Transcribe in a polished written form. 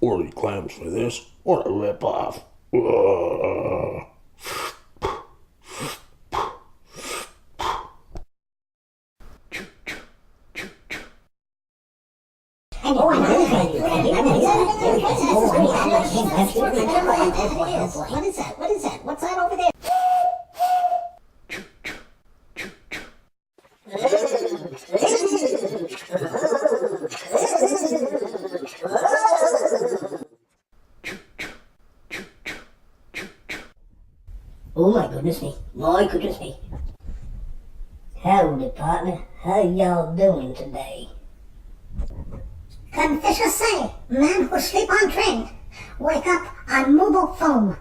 $40 for this? What a ripoff. Ugh. What is that? What is that? What's that over there? Oh my goodness me. My goodness me. Howdy, partner. How y'all doing today? Confucius say, man who sleep on train, wake up on mobile phone.